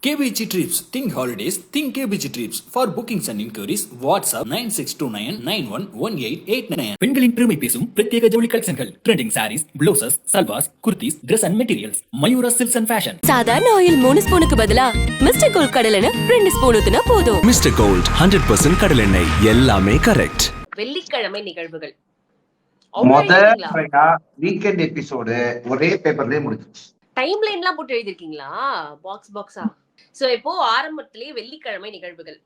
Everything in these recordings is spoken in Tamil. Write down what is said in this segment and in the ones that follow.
KBG Trips. Think holidays. Think KBG Trips. For bookings and inquiries, WhatsApp 9629911889. பெண்களின் பெருமை பேசும் பிரத்யேக ஜவுளி கலெக்ஷன்கள். Trending saris, blouses, salwars, kurtis, Dress and Materials. Mayura silks and fashion. சாதாரண ஆயில் 3 ஸ்பூனுக்கு பதிலா மிஸ்டர் கோல்ட் கடலெண்ணெய் 2 ஸ்பூன் ஊத்துனா போதும். மிஸ்டர் கோல்ட் 100% கடலெண்ணெய், எல்லாமே கரெக்ட். வெள்ளிக்கிழமை நிகழ்வுகள் வீக்கெண்ட் எபிசோடு ஒரே பேப்பர்லயே முடிஞ்சிச்சு. டைம் லைன்லாம் போட்டு எழுதிருக்கீங்களா பாக்ஸா? சோ இப்போ ஆரம்பத்திலேயே வெள்ளிக்கிழமை நிகழ்வுகள்.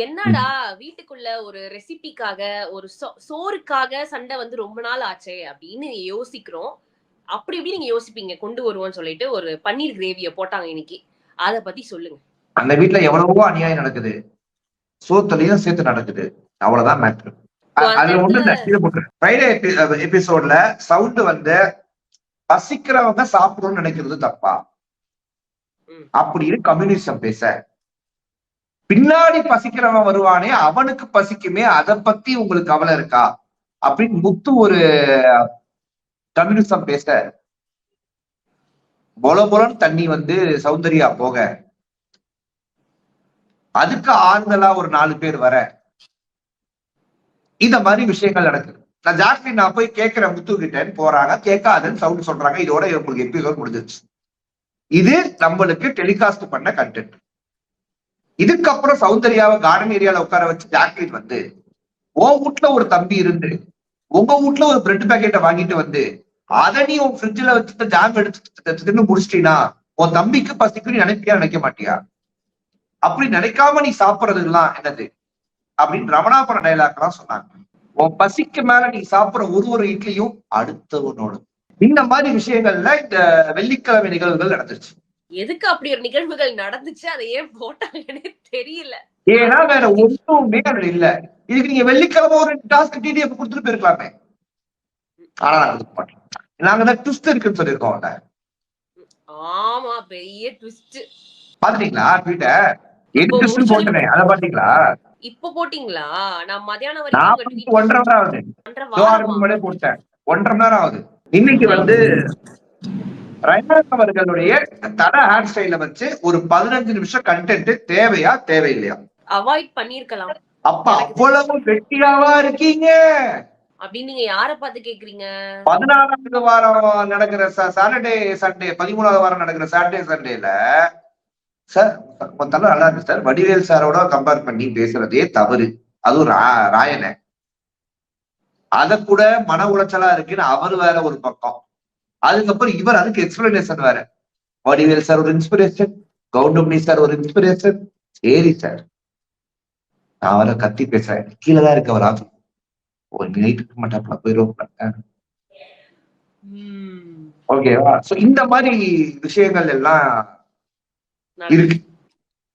என்னடா வீட்டுக்குள்ள ஒரு ரெசிபிக்காக ஒரு சோறுக்காக சண்டை வந்து ரொம்ப நாள் ஆச்சே அப்படின்னு யோசிக்கிறோம். அப்படி எப்படி நீங்க யோசிப்பீங்க கொண்டு வருவோம்னு சொல்லிட்டு ஒரு பன்னீர் கிரேவிய போட்டாங்க இன்னைக்கு. அத பத்தி சொல்லுங்க. அந்த வீட்டுல எவ்வளவோ அநியாயம் நடக்குது, சோத்துலயும் சேர்த்து நடக்குது, அவ்வளவுதான் மேட்ரு. அதுல ஒண்ணு ஃப்ரைடே எபிசோட்ல சவுண்ட் வந்து பசிக்கிறவங்க சாப்பிடணும்னு நினைக்கிறது தப்பா? அப்படின்னு கம்யூனிசம் பேச, பின்னாடி பசிக்கிறவன் வருவானே அவனுக்கு பசிக்குமே, அதை பத்தி உங்களுக்கு கவலை இருக்கா அப்படின்னு முத்து ஒரு கம்யூனிசம் பேச, பொலன்னு தண்ணி வந்து சௌந்தர்யா போக, அதுக்கு ஆறுதலா ஒரு 4 பேர் வர, இந்த மாதிரி விஷயங்கள் நடக்குது. நான் போய் கேட்கிறேன் முத்து கிட்டேன்னு போறாங்க, கேட்காதுன்னு சவுண்ட் சொல்றாங்க. இதோட உங்களுக்கு எபிசோட் முடிஞ்சிருச்சு. இது நம்மளுக்கு டெலிகாஸ்ட் பண்ண கண்டென்ட். இதுக்கப்புறம் சௌந்தர்யாவை கார்டன் ஏரியால உட்கார வச்சு ஜாக்லின் வந்து, உன் வீட்டுல ஒரு தம்பி இருந்து உங்க வீட்டுல ஒரு பிரெட் பேக்கெட்டை வாங்கிட்டு வந்து அதை நீ உன் ஃப்ரிட்ஜ்ல வச்சுட்டு ஜாம் எடுத்து முடிச்சிட்டீனா உன் தம்பிக்கு பசிக்கு நீ நினைக்க மாட்டியா? அப்படி நினைக்காம நீ சாப்பிடுறதுலாம் என்னது அப்படின்னு ரமணாபுரம் டைலாக் எல்லாம் சொன்னாங்க. உன் பசிக்கு மேல நீ சாப்பிடுற ஒரு இட்லியும் அடுத்தவனோட. இந்த மாதிரி விஷயங்கள்ல இந்த வெள்ளிக்கிழமை நிகழ்வுகள் நடந்துச்சு. எதுக்கு அப்படி ஒரு நிகழ்வுகள் நடந்துச்சு, அதை ஏன் போட்டாங்கன்னே தெரியல. ஏன்னா வேற ஒன்றுமே அதுல இல்ல. இதுக்கு நீங்க வெள்ளிக்கிழமை ஒரு டாஸ்க் டிடிஎஃப் கொடுத்துட்டு போயிருக்கலாமே. ஆனா நான் கொடுக்க மாட்டேன். நாங்க தான் ட்விஸ்ட் இருக்குன்னு சொல்லியிருக்கோம். ஆமா, பெரிய ட்விஸ்ட். பாத்தீங்களா ட்வீட்ட? எது ட்விஸ்ட் போட்டேன் அதை பாத்தீங்களா? இப்ப போட்டீங்களா? நான் மதியானம் வரைக்கும் 1.5 மணி நேரம் ஆகுது. போட்டேன் 1.5 மணி நேரம் ஆகுது. இன்னைக்கு வந்து ரஹ்மான் அவர்களுடைய தட ஹேர் ஸ்டைல வச்சு ஒரு 15 நிமிஷம் கண்டென்ட் தேவையா தேவையில்லையா? அவாய்ட் பண்ணிருக்கலாம். அப்ப அவ்வளவு வெட்டியாவா இருக்கீங்க அப்படின்னு நீங்க யார பார்த்து கேக்குறீங்க? 14வது வாரம் நடக்கிற சாட்டர்டே சண்டே, 13வது வாரம் நடக்கிற சாட்டர்டே சண்டேல சார் மொத்தம் நல்லா இருக்கு சார். வடிவேல் சாரோட கம்பேர் பண்ணி பேசுறதே தவறு. அதுவும் ராயனை அத கூட மன உளைச்சலா இருக்குன்னு அவர் வேற ஒரு பக்கம். அதுக்கப்புறம் இவர் அதுக்கு எக்ஸ்பிளனேஷன் வேற. வடிவேல் சார் ஒரு இன்ஸ்பிரேஷன், கவுண்டமணி சார் ஒரு இன்ஸ்பிரேஷன். சரி சார், நான் அவரை கத்தி பேசுறேன், கீழதான் இருக்கு அவர் ஆஃபீஸ். ஒரு நைட்டுக்கு மாட்டாப்ல போயிடும். ஓகேவா? சோ இந்த மாதிரி விஷயங்கள் எல்லாம் இருக்கு,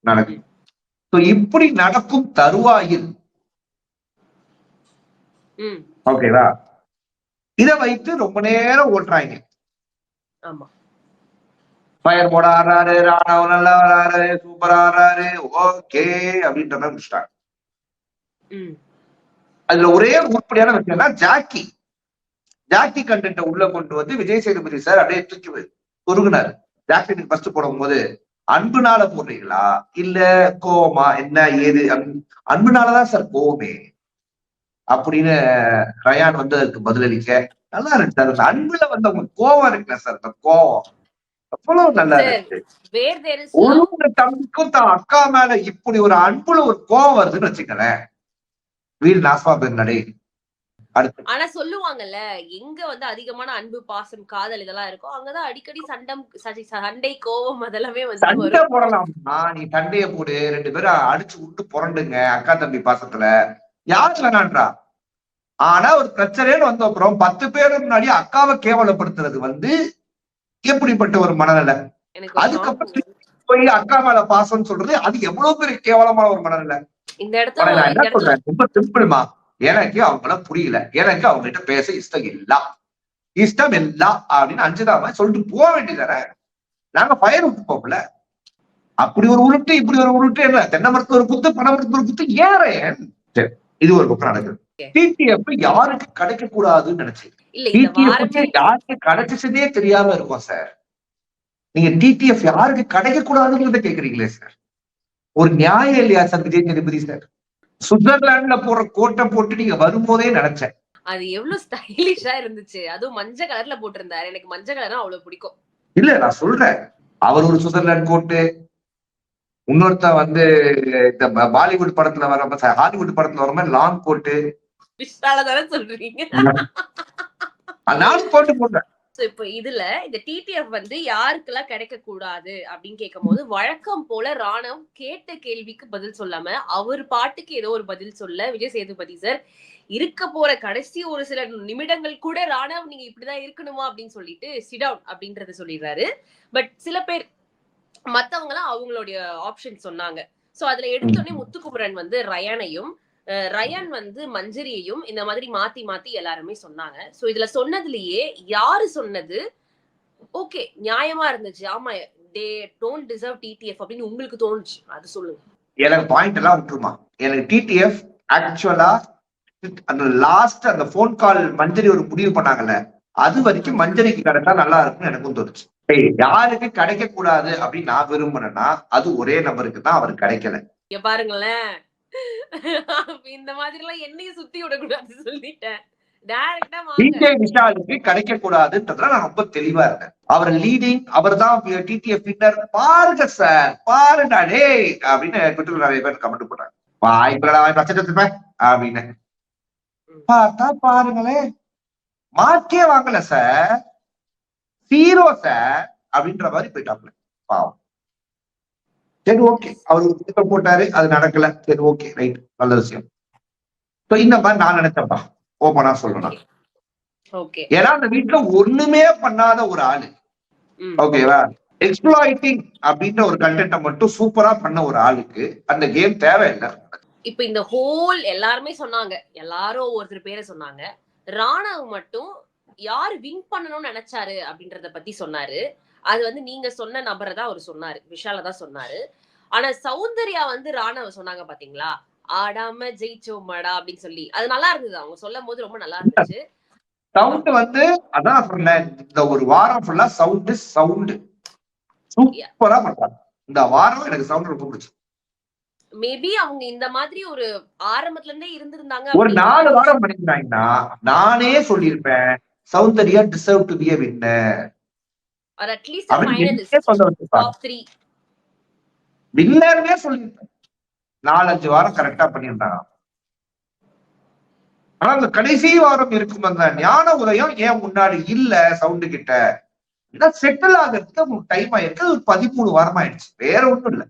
நடக்கும். இப்படி நடக்கும் தருவாயில் ஓகேவா, இத வைத்து ரொம்ப நேரம் ஓட்டுறாங்க. ஃபயர் போட ஆடுறாரு, ராணவ நல்லா வராரு, சூப்பரா ஆடுறாரு, ஓகே அப்படின்ற முடிச்சிட்டாங்க. அதுல ஒரே உருப்படியான விஷயம்னா ஜாக்கி கண்டென்ட் உள்ள கொண்டு வந்து விஜய் சேதுபதி சார் அப்படியே தூக்கி பொருகுனாரு. ஜாக்கி ஃபர்ஸ்ட் போடும் போது, அன்புனால போடுறீங்களா இல்ல கோவமா என்ன ஏது? அன்புனாலதான் சார் கோவமே அப்படின்னு ரயான் வந்து அதுக்கு பதிலளிக்க நல்லா இருக்கு சார். அந்த அன்புல வந்து அவங்க கோவம் இருக்குல்ல சார், அந்த கோவம் அவ்வளவு நல்லா இருக்கு. ஒரு தம்பிக்கும் தான் அக்கா மேல இப்படி ஒரு அன்புல ஒரு கோவம் வருதுன்னு வச்சுக்கலேன், வீடு நாசமா போயிருந்தே. ஆனா சொல்லுவாங்கல்ல, எங்க வந்து அதிகமான அன்பு பாசம் காதல் இதெல்லாம் இருக்கும் அங்கதான் அடிக்கடி சண்டை கோவம் அதெல்லாமே வந்து சண்டை போடலாம்னா நீ சண்டைய போடு, 2 பேரும் அடிச்சு விட்டு புரண்டுங்க அக்கா தம்பி பாசத்துல, யாரு வேணான்றா. ஆனா ஒரு பிரச்சனைன்னு வந்த அப்புறம் 10 பேரு முன்னாடி அக்காவை கேவலப்படுத்துறது வந்து எப்படிப்பட்ட ஒரு மனநிலை? அதுக்கப்புறம் போய் அக்கா மேல பாசம் சொல்றது அது எவ்வளவு பெரிய கேவலமான ஒரு மனநிலை. இந்த இடத்துல என்ன சொல்றேன், ரொம்ப சிம்பிள்மா. எனக்கு அவங்கள புரியல, எனக்கு அவங்க கிட்ட பேச இஷ்டம் இல்ல அப்படின்னு 5 சொல்லிட்டு போக வேண்டியதானே. நாங்க ஃபயர் விட்டு போகல. அப்படி ஒரு உருட்டு இப்படி ஒரு உருட்டு என்ன, தென்னை மரத்து ஒரு குத்து பனை மரத்து ஒரு குத்து ஏறேன். இது ஒரு பக்கம் நடக்குது. டிடிஎஃப் யாருக்கு கிடைக்க கூடாதுன்னு நினைச்சு, யாருக்கு கிடைச்சதே தெரியாம இருக்கும் சார். நீங்க டிடிஎஃப் யாருக்கு கிடைக்க கூடாதுங்கிறத கேக்குறீங்களே சார். ஒரு நியாயம் இல்லையா சார் விஜய் சேதுபதி சார்? சுவிட்சர்லாந்துல போற கோட்டை போட்டு நீங்க வரும்போதே நினைச்சேன். அது எவ்வளவு ஸ்டைலிஷா இருந்துச்சு. அதுவும் மஞ்சள் கலர்ல போட்டிருந்தாரு. எனக்கு மஞ்சள் கலர்னா அவ்வளவு பிடிக்கும். இல்ல நான் சொல்றேன், அவர் ஒரு சுவிட்சர்லாந்து கோட்டு, இன்னொருத்த வந்து இந்த பாலிவுட் படத்துல வர ஹாலிவுட் படத்துல வர மாதிரி லாங் கோட்டு. விஷால தானே சொல்றீங்க. லாங் கோட்டு போட்டேன். இப்ப இதுல இந்த டிடிஎஃப் வந்து யாருக்கெல்லாம் கிடைக்க கூடாது அப்படின்னு கேட்கும் போது வழக்கம் போல ராணவ் கேட்ட கேள்விக்கு பதில் சொல்லாம அவர் பாட்டுக்கு ஏதோ ஒரு பதில் சொல்ல விஜய் சேதுபதி சார் இருக்க போற கடைசி ஒரு சில நிமிடங்கள் கூட ராணவ் நீங்க இப்படிதான் இருக்கணுமா அப்படின்னு சொல்லிட்டு சிட் டவுன் அப்படின்றத சொல்லிடுறாரு. பட் சில பேர் மத்தவங்க எல்லாம் அவங்களுடைய ஆப்ஷன் சொன்னாங்க. சோ அதுல எடுத்தோடனே முத்துக்குமரன் வந்து ரயான் வந்து மஞ்சரியையும் இந்த மாதிரி மாத்தி மாத்தி எல்லாருமே சொன்னாங்க. சோ இதுல சொன்னதுலயே யாரு சொன்னது ஓகே நியாயமா இருந்துச்சு, ஆமா தே டோன்ட் டிசர்வ் டிடிஎஃப் அப்படின்னு உங்களுக்கு தோணுச்சு, அது சொல்லுங்க. எனக்கு பாயிண்ட் எல்லாம் விட்டுருமா. எனக்கு டிடிஎஃப் ஆக்சுவலா அந்த லாஸ்ட் அந்த போன் கால் மஞ்சரி ஒரு முடிவு பண்ணாங்கல்ல, அது வரைக்கும் மஞ்சரிக்கு கிடைச்சா நல்லா இருக்கும்னு எனக்கும் தோணுச்சு. யாருக்கு கிடைக்க கூடாது அப்படின்னு நான் விரும்புறேன்னா அது ஒரே நபருக்கு தான் அவர் கிடைக்கல. பாருங்களேன், இந்த மாதிரி எல்லாம் என்னையும் சுத்தி விடக்கூடாது சொல்லிட்டேன். விஷாலுக்கு கிடைக்க கூடாதுன்றதுல நான் ரொம்ப தெளிவா இருந்தேன். அவர் லீடிங், அவர் தான் டிடிஎஃப் வின்னர். பாருங்க சார், பாருடா டே அப்படின்னு ட்விட்டர்ல நிறைய பேர் கமெண்ட் போட்டாங்க. வாய்ப்பு அப்படின்னு பார்த்தா பாருங்களேன், மார்க்கே வாங்கல சார், 0 சார் அப்படின்ற மாதிரி போயிட்டாப்ல. பாவம். சரி ஓகே, அவரு திட்டம் போட்டாரு, அது நடக்கல. சரி ஓகே ரைட், நல்ல விஷயம். இந்த மாதிரி நான் நினைச்சப்பா, ஓப்பனா சொல்லணும். ஏன்னா அந்த வீட்டுல ஒண்ணுமே பண்ணாத ஒரு ஆளு, ஓகேவா, எக்ஸ்ப்ளாய்டிங் அப்படின்ற ஒரு கண்டென்ட்டை மட்டும் சூப்பரா பண்ண ஒரு ஆளுக்கு அந்த கேம் தேவையில்லை. இப்ப இந்த ஹோல் எல்லாருமே சொன்னாங்க, எல்லாரும் ஒருத்தர் பேரை சொன்னாங்க. ராணவ் மட்டும் யாரு வின் பண்ணணும்னு நினைச்சாரு அப்படின்றத பத்தி சொன்னாரு. அது வந்து நீங்க சொன்ன நபரை தான் அவர் சொன்னாரு, விஷால தான் சொன்னாரு. ஆனா சௌந்தர்யா வந்து ராணவ சொன்னாங்க பாத்தீங்களா, ஆடாம ஜெயிச்சோமாடா அப்படின்னு சொல்லி, அது நல்லா இருந்தது. அவங்க சொல்லும் போது ரொம்ப நல்லா இருந்துச்சு. சவுண்ட் வந்து அதான் சொன்னேன், இந்த ஒரு வாரம் ஃபுல்லா சவுண்ட் சூப்பரா பண்றாங்க. இந்த வாரம் எனக்கு சவுண்ட் ரொம்ப பிடிச்சு. மேபி அவங்க இந்த மாதிரி ஒரு ஆரம்பத்துல இருந்தே இருந்திருந்தாங்க, ஒரு 4 வாரம் பண்ணிருந்தாங்கன்னா நானே சொல்லியிருப்பேன் Soundarya deserve to be a winner or அட்லீஸ்ட் a finalist, top 3 வின்னர்னே சொல்லியிருப்பேன். 4-5 வாரம் கரெக்டா பண்ணியிருந்தாங்க. ஆனா அந்த கடைசி வாரம் இருக்கும் அந்த ஞான உதயம் ஏன் முன்னாடி இல்ல சவுண்டு கிட்ட, செட்டில் ஆகிறதுக்கு உங்களுக்கு டைம் ஆயிருக்கு. ஒரு 13 வாரம் ஆயிடுச்சு, வேற ஒண்ணும் இல்ல.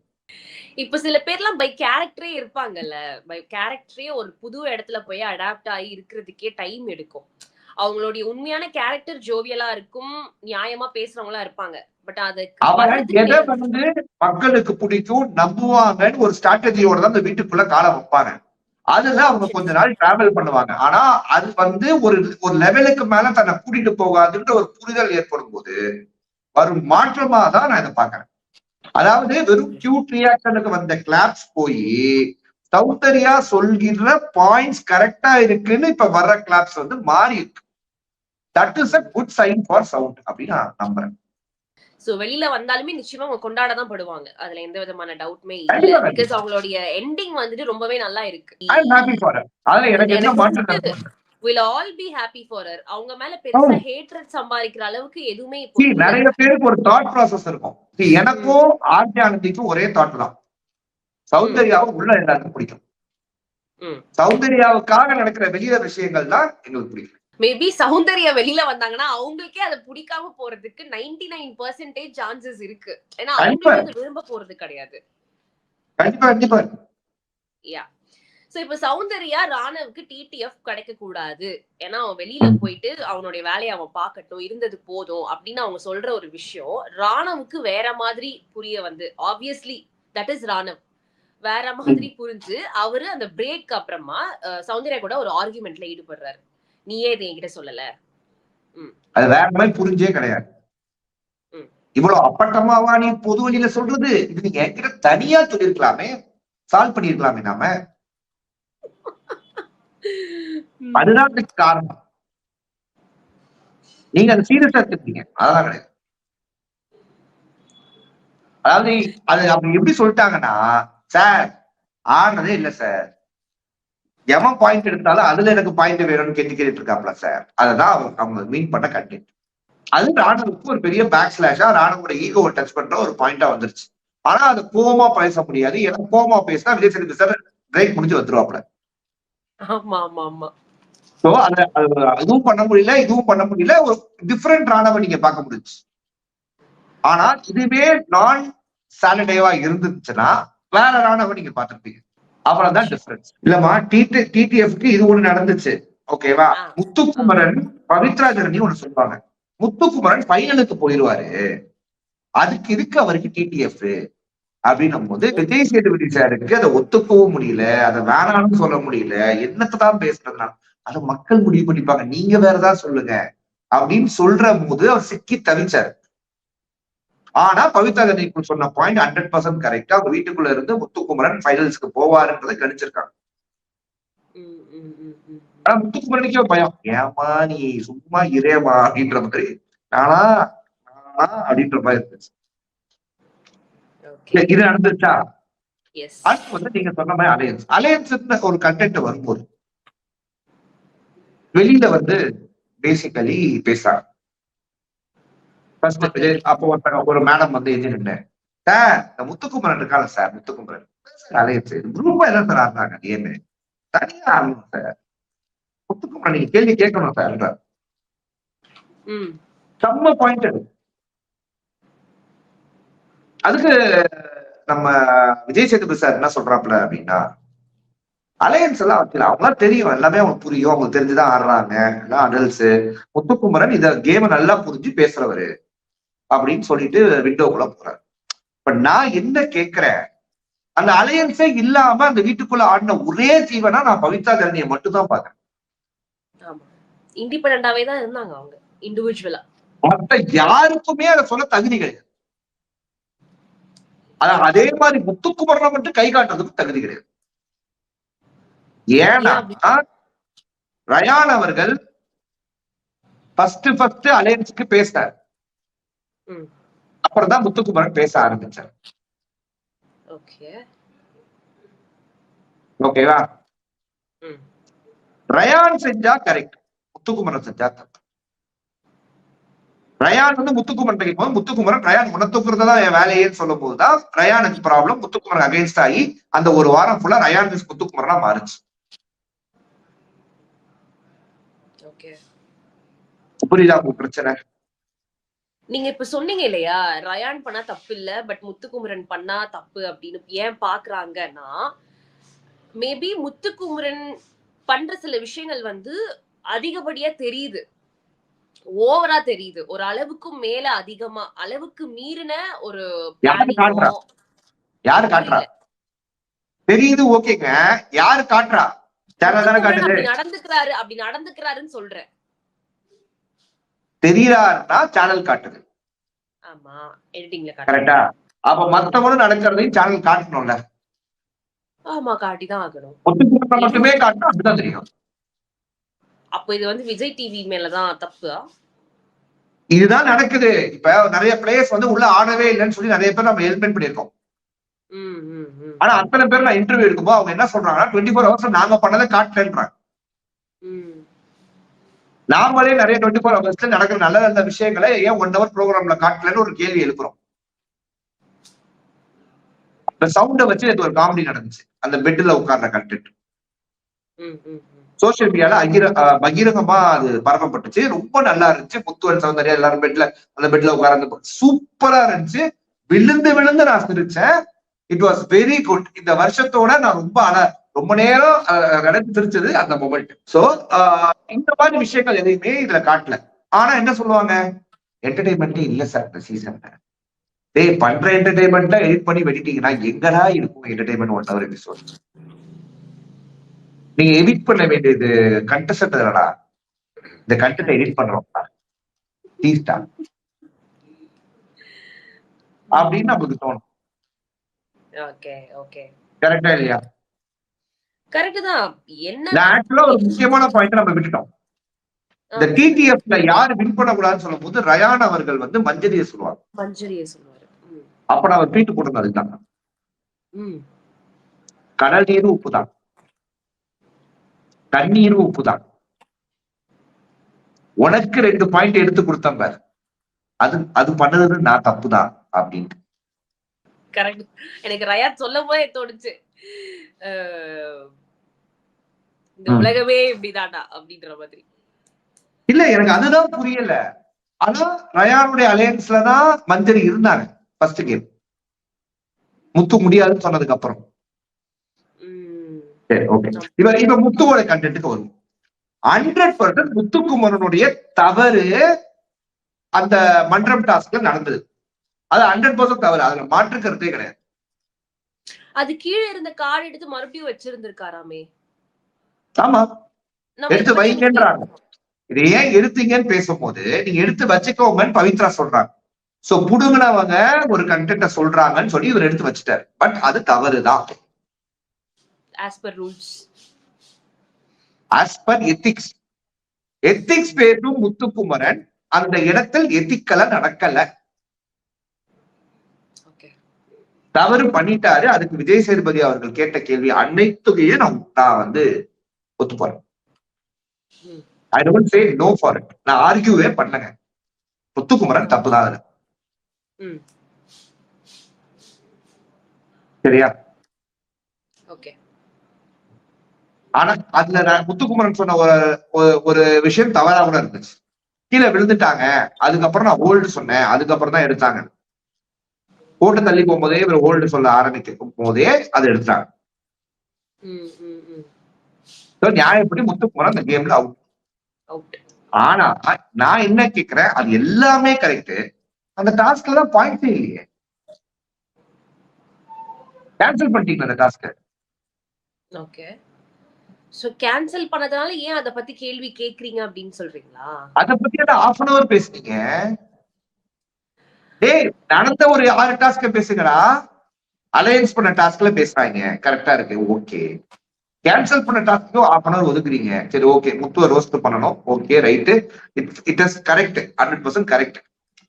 இப்ப சில பேர்லாம் பை கேரக்டரே இருப்பாங்கல்ல, பை கேரக்டரே ஒரு புது இடத்துல போய் அடாப்ட் ஆகி இருக்கிறதுக்கே டைம் எடுக்கும். அவங்களுடைய உண்மையான கேரக்டர் ஜோவியலா இருக்கும், நியாயமா பேசுறவங்களா இருப்பாங்க. பட் அது எதை வந்து மக்களுக்கு பிடிக்கும் நம்புவாங்கன்னு ஒரு ஸ்ட்ராட்டஜியோட தான் அந்த வீட்டுக்குள்ள காலம் வைப்பாங்க. அதுல அவங்க கொஞ்ச நாள் டிராவல் பண்ணுவாங்க. ஆனா அது வந்து ஒரு லெவலுக்கு மேல தன்னை கூட்டிட்டு போகாதுன்ற ஒரு புரிதல் ஏற்படும் போது வரும் மாற்றமா தான் நான் இதை பாக்குறேன். அதாவது வெறும் கியூட் ரியாக்ஷனுக்கு வந்த கிளாப்ஸ் போய் சௌந்தர்யா சொல்கிற பாயிண்ட்ஸ் கரெக்டா இருக்குன்னு இப்ப வர்ற கிளாப்ஸ் வந்து மாறி இருக்கு. That is a good sign for sound அப்படின்னு நான் நம்புறேன். சோ வெளியில வந்தாலுமே நிச்சயமா அவங்க கொண்டாட தான் படுவாங்க, அதுல எந்த விதமான டவுட்மே இல்ல. பிகாஸ் அவங்களுடைய எண்டிங் வந்துட்டு ரொம்பவே நல்லா இருக்கு. I am happy for her. அதுல எனக்கு என்ன மாற்றம் will all be happy for her. அவங்க மேல பெருசா ஹேட்ரட் சம்பாதிக்கிற அளவுக்கு எதுவுமே நிறைய பேருக்கு ஒரு தாட் ப்ராசஸ் இருக்கும். எனக்கும் ஆர்த்தியானந்திக்கும் ஒரே தாட் தான், சௌந்தர்யாவும் உள்ள எல்லாருக்கும் பிடிக்கும். சௌந்தர்யாவுக்காக நடக்கிற வெளியில விஷயங்கள் தான் எங்களுக்கு பிடிக்கும். மேபி சௌந்தர்யா வெளியில வந்தாங்கன்னா அவங்களுக்கே அதை பிடிக்காம போறதுக்கு 99% சான்சஸ் இருக்கு. ஏன்னா அவங்க விரும்ப போறது கிடையாது. கண்டிப்பா. யா. சோ இப்ப சௌந்தர்யா ராணவுக்கு டிடிஎஃப் கிடைக்க கூடாது, ஏன்னா அவன் வெளியில போயிட்டு அவனுடைய வேலையை அவன் பார்க்கட்டும், இருந்தது போதும் அப்படின்னு அவங்க சொல்ற ஒரு விஷயம் ராணவுக்கு வேற மாதிரி புரிய வந்து, ஆப்வியஸ்லி தட் இஸ் ராணவ் வேற மாதிரி புரிஞ்சு அவரு அந்த பிரேக் அப்புறமா சௌந்தர்யா கூட ஒரு ஆர்குமெண்ட்ல ஈடுபடுறாரு. நீயே இதை என்கிட்ட சொல்லல, அது வேற மாதிரி புரிஞ்சே கிடையாது. இவ்வளவு அப்பட்டமாவா நீ பொது வழியில சொல்றது, இது நீங்க என்கிட்ட தனியா சொல்லிருக்கலாமே, சால்வ் பண்ணிருக்கலாமே நாம. அதுதான் காரணம். நீங்க அந்த சீரியஸா எடுத்துட்டீங்க, அதெல்லாம் கிடையாது. அதாவது அது அப்படி எப்படி சொல்லிட்டாங்கன்னா, சார் ஆனதே இல்ல சார், எவன் பாயிண்ட் எடுத்தாலும் அதுல எனக்கு பாயிண்ட் வேணும்னு கேட்டுட்டு இருக்காப்ல சார். அததான் அவங்க மீன் பண்ண கண்டென்ட். அது ராணுவுக்கு ஒரு பெரிய பேக் ஸ்லாஷா ராணுவோட ஈகோவை டச் பண்ற ஒரு பாயிண்டா வந்துருச்சு. ஆனா அது கோவமா பேச முடியாது. ஏன்னா கோவமா பேசினா விஜய் சேதுபதி சார் பிரேக் முடிஞ்சு வந்துருவாப்ல. ஆமா ஆமா ஆமா. சோ அத இதுவும் பண்ண முடியல, இதுவும் பண்ண முடியல. ஒரு டிஃபரெண்ட் ராணுவ நீங்க பார்க்க முடிஞ்சு. ஆனா இதுவே நான் சாலிடேவா இருந்துச்சுன்னா வேற ராணுவ நீங்க பார்த்திருப்பீங்க. அவ்வளவுதான் டிஃபரன்ஸ். இல்லம்மா டிடிஎஃப்க்கு இது ஒண்ணு நடந்துச்சு. ஓகேவா? முத்துக்குமரன் பவித்ரா ஜெர்னி ஒண்ணு சொல்லுவாங்க. முத்துக்குமரன் ஃபைனலுக்கு போயிடுவாரு, அதுக்கு இருக்கு அவருக்கு டிடிஎஃப் அப்படின்னும் போது விஜய் சேதுபதி சாருக்கு அதை ஒத்துக்கவும் முடியல, அதை வேணாம்னு சொல்ல முடியல. என்னத்தான் பேசுறதுனால அதை மக்கள் முடிவு பண்ணிப்பாங்க, நீங்க வேறதான் சொல்லுங்க அப்படின்னு சொல்ற போது அவர் சிக்கி தவிச்சாரு. ஆனா பவித்ரா ஜெர்னி சொன்ன பாயிண்ட் 100% கரெக்டா. அவங்க வீட்டுக்குள்ள இருந்து முத்துக்குமரன் ஃபைனல்ஸ்க்கு போவாருன்றதை கணிச்சிருக்காங்க. ஆனா முத்துக்குமரனுக்கே பயம், ஏமா நீ சும்மா இரேமா அப்படின்ற மாதிரி, நானா அப்படின்ற மாதிரி இருந்துச்சு. இது நடந்துச்சா? அடுத்து வந்து நீங்க சொன்ன மாதிரி அலையன்ஸ் ஒரு கண்டென்ட் வரும்போது வெளியில வந்து பேசிக்கலி பேசுறாங்க. அப்போ ஒரு மேடம் வந்து எதிர்ன்னு சார் இந்த முத்துக்குமரன் இருக்காங்க சார், முத்துக்குமரன் அலையன்ஸ் குரூப்பா எல்லாம் சார் ஆடுறாங்க, ஏன்னு தனியா ஆடணும் சார், முத்துக்குமரன் நீங்க கேள்வி கேட்கணும் சார். செம்ம பாயிண்ட். அதுக்கு நம்ம விஜய் சேதுபதி சார் என்ன சொல்றாப்ல அப்படின்னா, அலையன்ஸ் எல்லாம் வைக்கல, அவங்களாம் தெரியும், எல்லாமே அவங்களுக்கு புரியும், அவங்களுக்கு தெரிஞ்சுதான் ஆடுறாங்க, எல்லாம் அடல்ட்ஸ். முத்துக்குமரன் இத கேம நல்லா புரிஞ்சு பேசுறவரு அப்படின்னு சொல்லிட்டு விண்டோக்குள்ள போறாரு. இப்ப நான் என்ன கேட்கிறேன், அந்த அலையன்ஸே இல்லாம அந்த வீட்டுக்குள்ள ஆடின ஒரே ஜீவனா நான் பவித்ரா ஜெர்னியை மட்டும் தான் பாக்குறேன். இண்டிபெண்டன்டாவே தான் இருந்தாங்க அவங்க, இண்டிவிஜுவலா. மத்த யாருக்குமே அதை சொல்ல தகுதி கிடையாது. அதே மாதிரி முத்துக்குமரனை மட்டும் கை காட்டுறதுக்கு தகுதி கிடையாது. ஏன்னா ரயான் அவர்கள் ஃபர்ஸ்ட் அலையன்ஸுக்கு பேசினார், அப்புறம் தான் முத்துக்குமரன் பேச ஆரம்பிச்சார். ஓகேவா? ரயான் செஞ்சா கரெக்ட், முத்துக்குமரன் செஞ்சா தப்பு. ரயான் வந்து முத்துக்குமரன் கேட்கும்போது முத்துக்குமரன் ரயான் உன தூக்குறதுதான் என் வேலையேன்னு சொல்லும் போதுதான் ரயானுக்கு ப்ராப்ளம். முத்துக்குமரன் அகைன்ஸ்ட் ஆகி அந்த ஒரு வாரம் ஃபுல்லா ரயான் முத்துக்குமரனா மாறுச்சு. புரியுதா உங்களுக்கு பிரச்சனை? நீங்க இப்ப சொன்னீங்க இல்லையா, ரயான் பண்ணா தப்பு இல்ல, பட் முத்துக்குமரன் பண்ணா தப்பு அப்படின்னு ஏன் பாக்குறாங்கன்னா, மேபி முத்துக்குமரன் பண்ற சில விஷயங்கள் வந்து அதிகப்படியா தெரியுது, ஓவரா தெரியுது, ஒரு அளவுக்கு மேல அதிகமா, அளவுக்கு மீறின ஒரு யாரு காட்டுறா தெரியுது. ஓகேங்க, யாரு காட்டுறா? அப்படி நடந்துக்கிறாருன்னு சொல்றேன். தெரியாருன்னா சேனல் காட்டுது. ஆமா, எடிட்டிங்ல கரெக்டா? அப்ப மத்தவங்களும் நடக்கிறதையும் சேனல் காட்டணும்ல. ஆமா, காட்டிதான் ஆகணும். மட்டுமே காட்டினா அப்படிதான் தெரியும். அப்ப இது வந்து விஜய் டிவி மேலதான் தப்பு. இதுதான் நடக்குது. இப்ப நிறைய பிளேயர்ஸ் வந்து உள்ள ஆடவே இல்லைன்னு சொல்லி நிறைய பேர் நம்ம ஹெல்மெட் பண்ணிருக்கோம். ஆனா அத்தனை பேர் நான் இன்டர்வியூ எடுக்கும்போது அவங்க என்ன சொல்றாங்கன்னா 24 hours நாங்க பண்ணதை காட்டலன்றாங்க. நாமளே நிறைய 24 hours நடக்கிற நல்ல நல்ல விஷயங்களை ஏன் 1 hour ப்ரோக்ராம்ல காட்டலன்னு ஒரு கேள்வி எழுப்புறோம். இந்த சவுண்ட வச்சு ஒரு காமெடி நடந்துச்சு, அந்த பெட்ல உட்கார்ற கண்டென்ட் சோசியல் மீடியால பகிரங்கமா அது பரப்பப்பட்டுச்சு. ரொம்ப நல்லா இருந்துச்சு. முத்துவன் சௌந்தர்யா எல்லாரும் அந்த பெட்ல உட்கார்ந்து சூப்பரா இருந்துச்சு. விழுந்து விழுந்து நான் சிரிச்சேன். It was very good. இந்த வருஷத்தோட நான் ரொம்ப நேரம் நடந்து சிரிச்சது அந்த மொமெண்ட். சோ இந்த மாதிரி விஷயங்கள் எதையுமே இதுல காட்டல. ஆனா என்ன சொல்லுவாங்க, என்டர்டைன்மெண்ட் இல்ல சார் இந்த சீசன்ல. டேய், பண்ற என்டர்டைன்மெண்ட்ல எடிட் பண்ணி வெட்டிட்டீங்கன்னா எங்கடா இருக்கும் என்டர்டைன்மெண்ட் 1 hour எபிசோட்? நீங்க எடிட் பண்ண வேண்டியது கண்டஸ்டன்ட் இல்லடா, இந்த கண்டென்ட் எடிட் பண்றோம் அப்படின்னு நமக்கு தோணும். கரெக்டா இல்லையா? கரெக்ட் தான். என்ன ஆக்சுவலா ஒரு முக்கியமான பாயிண்ட் நம்ம விட்டுட்டோம். இந்த டிடிஎஃப்ல யாரு வின் பண்ண கூடாதுன்னு சொல்லும் போது ரயான் அவர்கள் வந்து மஞ்சரியை சொல்லுவாங்க. அப்ப நான் ஒரு ட்வீட் போட்டது அதுதான், ம். கடல் நீரும் உப்பு தான், தண்ணீரும் உப்பு தான், உனக்கு 2 பாயிண்ட் எடுத்து கொடுத்தேன் பாரு, அது அது பண்ணது நான் தப்புதான் அப்படின்ட்டு. கரெக்ட். எனக்கு ரயாத் சொல்லும் போதே தோணுச்சு, அஹ், இந்த உலகமே இப்படிதான்டா அப்படின்ற மாதிரி. இல்ல எனக்கு அதுதான் புரியல. ஆனா ரயானுடைய அலையன்ஸ்லதான் மஞ்சரி இருந்தாங்க ஃபர்ஸ்ட் கேம், முத்து முடியாதுன்னு சொன்னதுக்கு அப்புறம். ம். சரி, ஓகே. இப்ப முத்துவோட கண்டென்ட்டுக்கு வரும். 100% முத்துக்குமரனுடைய தவறு அந்த மன்றம் டாஸ்க்ல நடந்தது. அது 100% தவறு, அதுல மாற்று கருத்தே கிடையாது. அது கீழே இருந்த கார்டு எடுத்து மறுபடியும் வச்சிருந்திருக்காராமே. ஆமா, நம்ம எடுத்து இதை பத்தி வைங்கன்றாங்க. இதை ஏன் எடுத்தீங்கன்னு பேசும்போது நீங்க எடுத்து வச்சுக்கோங்கன்னு பவித்ரா சொல்றாங்க. சோ புடுங்கினவங்க ஒரு கண்டென்ட்ட சொல்றாங்கன்னு சொல்லி இவர் எடுத்து வச்சுட்டாரு. பட் அது தவறுதான். as per rules. as per ethics. Ethics பேசும் முத்துக்குமரன் அந்த இடத்தில் எத்திக்கல நடக்கல, Okay. தவறு பண்ணிட்டாரு. அதுக்கு விஜய் சேதுபதி அவர்கள் கேட்ட கேள்வி அனைத்துகையே நான் வந்து ஒத்து போறேன். ம். I don't say no for it. நான் ஆர்கியூவே பண்ணங்க, முத்துக்குமரன் தப்புதான் அதுல. ம். சரியா? Okay. ஆனா அதுல நான் முத்துக்குமரன் சொன்ன ஒரு விஷயம் தவறா கூட இருந்துச்சு. கீழே விழுந்துட்டாங்க, அதுக்கப்புறம் நான் ஹோல்டு சொன்னேன், அதுக்கப்புறம் தான் எடுத்தாங்க. போட்டு தள்ளி போகும்போதே இவர் ஹோல்டு சொல்ல ஆரம்பிக்கும் போதே அதை எடுத்தாங்க. ம். ம். ம். நியாயப்படி முத்துக்குமரன் அந்த கேம்ல அவுட். Out. ஆனா நான் என்ன கேக்குறேன், அது எல்லாமே கரெக்ட், அந்த டாஸ்க்ல தான் பாயிண்டே இல்லையே. கேன்சல் பண்ணிட்டீங்க அந்த டாஸ்க். Okay. சோ கேன்சல் பண்ணதுனால ஏன் அத பத்தி கேள்வி கேக்குறீங்க அப்படின்னு சொல்றீங்களா? அத பத்தி half an hour பேசுனீங்க. டேய், நடந்த ஒரு 6 டாஸ்க் பேசுங்கடா. அலையன்ஸ் பண்ண டாஸ்க்ல பேசுறாங்க, கரெக்டா இருக்கு, ஓகே. கேன்சல் பண்ண டாஸ்க்கு half an hour ஒதுக்குறீங்க, சரி ஓகே. முத்துவ ரோஸ்ட் பண்ணணும், okay right, it is correct, 100% correct.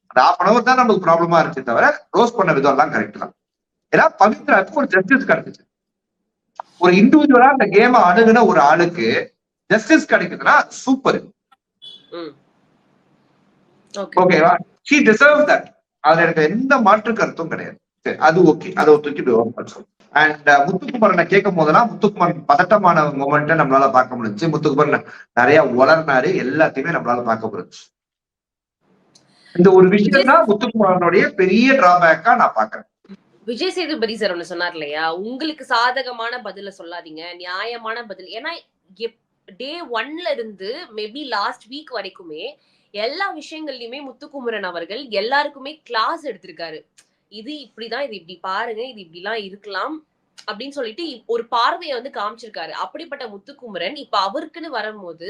அந்த half an hour தான் நமக்கு ப்ராப்ளமா இருந்துச்சு தவிர ரோஸ்ட் பண்ண விதம் எல்லாம் கரெக்ட் தான். ஏன்னா பவித்ராக்கு ஒரு ஜஸ்டிஸ் கிடைச்சிச்சு. ஒரு இண்டிவிஜுவலா அந்த கேம் அணுகுன ஒரு ஆளுக்கு ஜஸ்டிஸ் கிடைக்குதுன்னா சூப்பர். ஓகேவா? She deserve that. அதுல எனக்கு எந்த மாற்று கருத்தும் கிடையாது. சரி, அது ஓகே, அதை ஒத்துக்கிட்டு அண்ட் முத்துக்குமரனை கேட்கும் போதெல்லாம் முத்துக்குமரன் பதட்டமான மொமெண்ட்டை நம்மளால பார்க்க முடிஞ்சு. முத்துக்குமரன் நிறைய வளர்னாரு, எல்லாத்தையுமே நம்மளால பார்க்க முடிஞ்சு. இந்த ஒரு விஷயம் தான் முத்துக்குமரனுடைய பெரிய டிராபேக்கா நான் பாக்குறேன். விஜய் சேதுபதி சார் ஒண்ணு சொன்னார் இல்லையா, உங்களுக்கு சாதகமான பதில சொல்லாதீங்க, நியாயமான பதில். ஏன்னா டே 1ல இருந்து மேபி லாஸ்ட் வீக் வரைக்குமே எல்லா விஷயங்கள்லயுமே முத்துக்குமரன் அவர்கள் எல்லாருக்குமே கிளாஸ் எடுத்திருக்காரு. இது இப்படிதான், இது இப்படி பாருங்க, இது இப்படிலாம் இருக்கலாம் அப்படின்னு சொல்லிட்டு ஒரு பார்வையை வந்து காமிச்சிருக்காரு. அப்படிப்பட்ட முத்துக்குமரன் இப்ப அவருக்குன்னு வரும்போது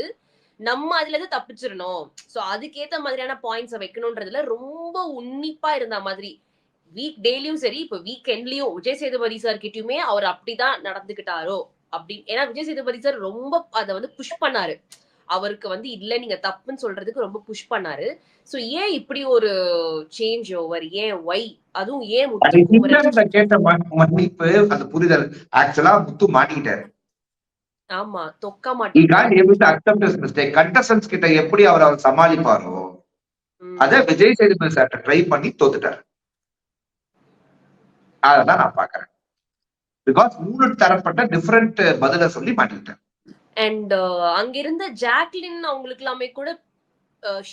நம்ம அதுல இருந்து தப்பிச்சிடணும், சோ அதுக்கேத்த மாதிரியான பாயிண்ட்ஸை வைக்கணும்ன்றதுல ரொம்ப உன்னிப்பா இருந்த மாதிரி. வீக் டேலயும் சரி, இப்ப வீக் எண்ட்லயும் விஜய் சேதுபதி சார் கிட்டயுமே அவர் அப்படிதான் நடந்துகிட்டாரோ அப்படின்னு. ஏன்னா விஜய் சேதுபதி சார் ரொம்ப அதை வந்து புஷ் பண்ணாரு, அவருக்கு வந்து இல்ல நீங்க தப்புன்னு சொல்றதுக்கு ரொம்ப புஷ் பண்ணாரு. சோ ஏன் இப்படி ஒரு சேஞ்ச் ஓவர், ஏன் ஒய், அதுவும் ஏன் முத்துக்குமரன் கேட்ட மன்னிப்பு அந்த புரிதல் ஆக்சுவலா முத்து மாட்டிக்கிட்டாரு. ஆமா, தொக்க மாட்டேன். கண்டஸ்டன்ஸ் கிட்ட எப்படி அவர் சமாளிப்பாரோ அத விஜய் சேதுபதி சார் ட்ரை பண்ணி தோத்துட்டாரு. அதான் நான் பாக்குறேன். பிகாஸ் 3 தரப்பட்ட டிஃபரெண்ட் பதில சொல்லி மாட்டிக்கிட்டேன். அண்ட் அங்கிருந்த ஜாக்லின் அவங்களுக்கு எல்லாமே கூட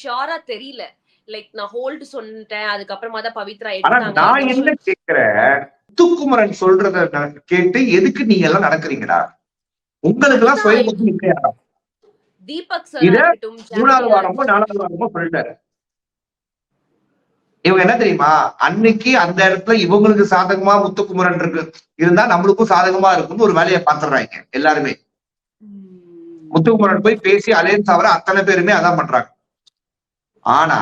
ஷாரா தெரியல. லைக் நான் ஹோல்டு சொல்லிட்டேன், அதுக்கப்புறமா தான் பவித்ரா எடுத்தாங்க. நான் என்ன கேக்குறேன், முத்துக்குமரன் சொல்றத கேட்டு எதுக்கு நீங்க எல்லாம் நடக்கிறீங்களா? உங்களுக்கு எல்லாம் சுயபுத்தி இல்லையா? தீபக் சார் இத 3வது வாரமோ 4வது வாரமோ சொல்லிட்டாரு. இவங்க என்ன தெரியுமா, அன்னைக்கு அந்த இடத்துல இவங்களுக்கு சாதகமா முத்துக்குமரன் இருக்கு இருந்தா நம்மளுக்கும் சாதகமா இருக்குன்னு ஒரு வேலையை பாத்துறாங்க எல்லாருமே. முத்துக்குமரன் போய் பேசி அலையன்ஸ் ஆகிற அத்தனை பேருமே அதான் பண்றாங்க. ஆனா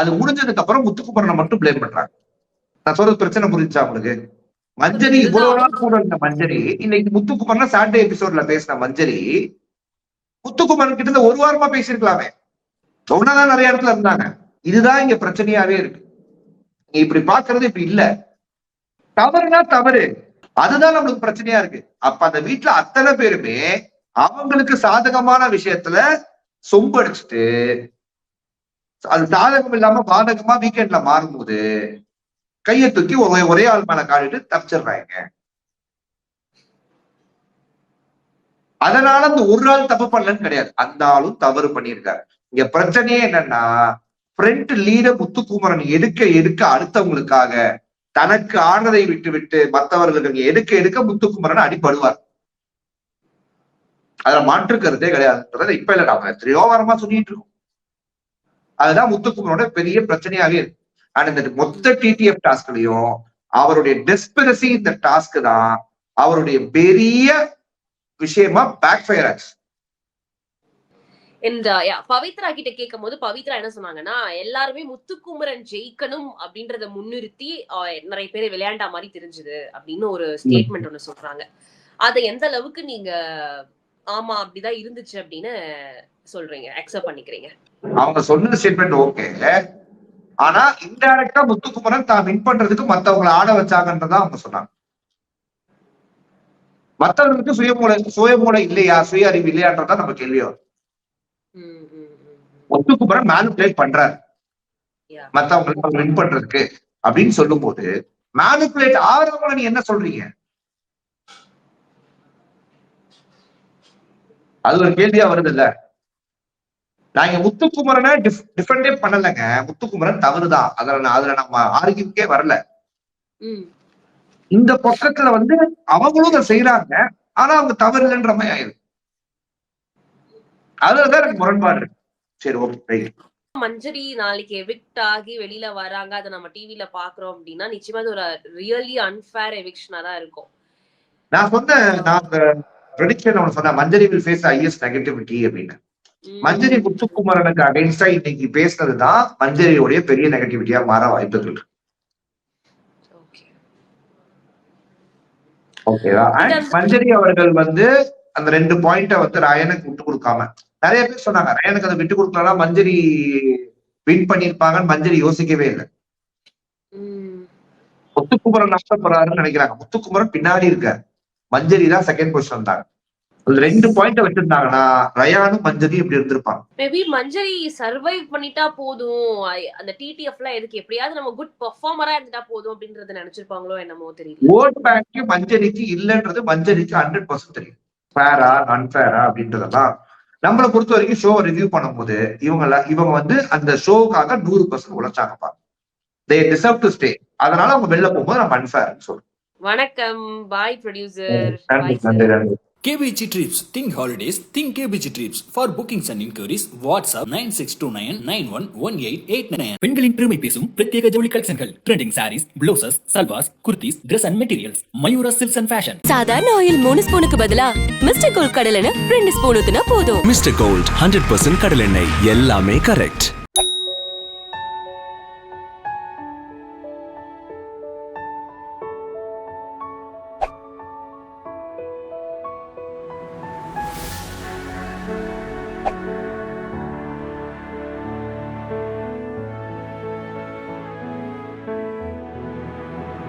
அது முடிஞ்சதுக்கு அப்புறம் முத்துக்குமரனை மட்டும் பிளேம் பண்றாங்க. நான் சொல்றது பிரச்சனை புரிஞ்சா உங்களுக்கு? மஞ்சரி இவ்வளவு நாள் கூட இருந்த மஞ்சரி இன்னைக்கு முத்துக்குமரன் சாட்டர்டே எபிசோட்ல பேசின மஞ்சரி முத்துக்குமரன் கிட்ட இருந்து 1 வாரமா பேசியிருக்கலாமே. சொன்னதான் நிறைய இடத்துல இருந்தாங்க. இதுதான் இங்க பிரச்சனையாவே இருக்கு. நீ இப்படி பாக்குறது இப்படி இல்ல. தவறுனா தவறு, அதுதான் நம்மளுக்கு பிரச்சனையா இருக்கு. அப்ப அந்த வீட்டுல அத்தனை பேருமே அவங்களுக்கு சாதகமான விஷயத்துல சொம்பு அடிச்சுட்டு அது சாதகம் இல்லாம பாதகமா வீக்கெண்ட்ல மாறும்போது கையை தூக்கி ஒரே ஆள் மேல காட்டிட்டு தப்பிச்சிடுறாங்க. அதனால அந்த ஒரு ஆள் தப்பு பண்ணலன்னு கிடையாது, அந்த ஆளும் தவறு பண்ணியிருக்காரு. இங்க பிரச்சனையே என்னன்னா, ஃப்ரண்ட் லீட முத்துக்குமரன் எடுக்க அடுத்தவங்களுக்காக தனக்கு ஆனதை விட்டு விட்டு மற்றவர்களுக்கு எடுக்க முத்துக்குமரன் அடிபடுவார். அதுல மாற்று கருத்தே கிடையாது. இப்ப இல்ல, நாம எத்தனையோ வாரமா சொல்லிட்டு இருக்கோம். அதுதான் முத்துக்குமரோட பெரிய பிரச்சனையாவே இருக்கு. ஆனா இந்த மொத்த டிடிஎஃப் டாஸ்க்லயும் அவருடைய டெஸ்பிரசி இந்த டாஸ்க் தான் அவருடைய பெரிய விஷயமா பேக் ஃபயர் ஆச்சு. பவித்ரா கிட்ட கேட்கும் போது பவித்ரா என்ன சொன்னாங்கன்னா, எல்லாருமே முத்துக்குமரன் ஜெயிக்கணும் அப்படின்றத முன்னிறுத்தி நிறைய பேர் விளையாண்டா மாதிரி தெரிஞ்சுது அப்படின்னு ஒரு ஸ்டேட்மெண்ட் ஒண்ணு சொல்றாங்க. அதை எந்த அளவுக்கு நீங்க ஆமா அப்படிதான் இருந்துச்சு அப்படின்னு சொல்றீங்க, அக்செப்ட் பண்ணிக்கிறீங்க? அவங்க சொன்ன ஸ்டேட்மெண்ட் ஓகே, ஆனா இன்டைரக்டா முத்துக்குமரன் தான் வின் பண்றதுக்கு மத்தவங்களை ஆட வச்சாங்கன்றதா அவங்க சொன்னாங்க. மத்தவங்களுக்கு சுயமூளை இல்லையா, சுய அறிவு இல்லையான்றதா நம்ம கேள்வியோ. முத்துக்குமரன் மேனிபுலேட் பண்றாரு மத்தவங்களுக்கு வின் பண்றதுக்கு அப்படின்னு சொல்லும் போது மேனிபுலேட் ஆகிறவங்க நீ என்ன சொல்றீங்க? அது ஒரு கேள்வியா வருது இல்ல. நாங்க முத்துக்குமரனை டிஃபெண்டே பண்ணலைங்க, முத்துக்குமரன் தவறுதான், அதுல நம்ம ஆர்கியூக்கே வரல. இந்த பக்கத்துல அவங்களும் அதை செய்யறாங்க, ஆனா அவங்க தவறு இல்லைன்ற மாதிரி ஆயிருக்கு. அதுலதான் எனக்கு முரண்பாடு இருக்கு. சரி, ஓகே. மஞ்சரி நாளைக்கு எவிக்ட் ஆகி வெளியில வராங்க, அதை நம்ம டிவில பாக்குறோம் அப்படின்னா நிச்சயமா அது ஒரு ரியலி அன்ஃபேர் எவிக்ஷனா தான் இருக்கும். நான் சொன்னேன் மஞ்சரி வில் ஃபேஸ் ஹையஸ்ட் நெகட்டிவிட்டி அப்படின்னு. மஞ்சரி முத்துக்குமரனுக்கு அகைன்ஸ்டா இன்னைக்கு பேசுனதுதான் மஞ்சரியோடைய பெரிய நெகட்டிவிட்டியா மாற வாய்ப்புகள் இருக்கு. ஓகேவா? மஞ்சரி அவர்கள் அந்த 2 பாயிண்ட ரயனுக்கு விட்டு கொடுக்காம, நிறைய பேர் சொன்னாங்க ரயனுக்கு அதை விட்டு கொடுக்கலாம் மஞ்சரி வின் பண்ணிருப்பாங்கன்னு. மஞ்சரி யோசிக்கவே இல்லை. முத்துக்குமரன் நஷ்டப்படுறாருன்னு நினைக்கிறாங்க. முத்துக்குமரன் பின்னாடி இருக்காரு, மஞ்சரி தான் செகண்ட் பொசிஷன் வந்தாங்க. 2 பாயிண்ட் வச்சிருந்தாங்கன்னா ரயானும் மஞ்சரி இப்படி இருந்திருப்பாங்க. மேபி மஞ்சரி சர்வைவ் பண்ணிட்டா போதும், அந்த டிடிஎஃப்ல எதுக்கு, எப்படியாவது நம்ம குட் பெர்ஃபார்மரா இருந்துட்டா போதும் அப்படின்றத நினைச்சிருப்பாங்களோ என்னமோ தெரியல. ஓட் பேங்க் மஞ்சரிக்கு இல்லன்றது மஞ்சரிக்கு 100% தெரியும். ஃபேரா அன்ஃபேரா அப்படின்றதெல்லாம் நம்மளை பொறுத்த வரைக்கும் ஷோ ரிவ்யூ பண்ணும்போது இவங்க அந்த ஷோவுக்காக 100% உழைச்சாங்கப்பா. They deserve to stay. அதனால அவங்க வெளில போகும்போது நம்ம அன்ஃபேர்னு சொல்றோம். வணக்கம், பாய் producer. KBG Trips. Think holidays. Think KBG Trips. For bookings and inquiries, WhatsApp 9629911889. பெண்களின் பெருமை பேசும் பிரத்யேக ஜவுளி கலெக்ஷன்கள், trending saris, blouses, salwars, kurtis, Dress and Materials, Mayura silks and fashion. சாதாரண ஆயில் 3 ஸ்பூனுக்கு பதிலா மிஸ்டர் கோல்ட் கடலெண்ணெய் 2 ஸ்பூன் ஊத்துனா போதும். மிஸ்டர் கோல்ட் 100% கடலெண்ணெய், எல்லாமே கரெக்ட்.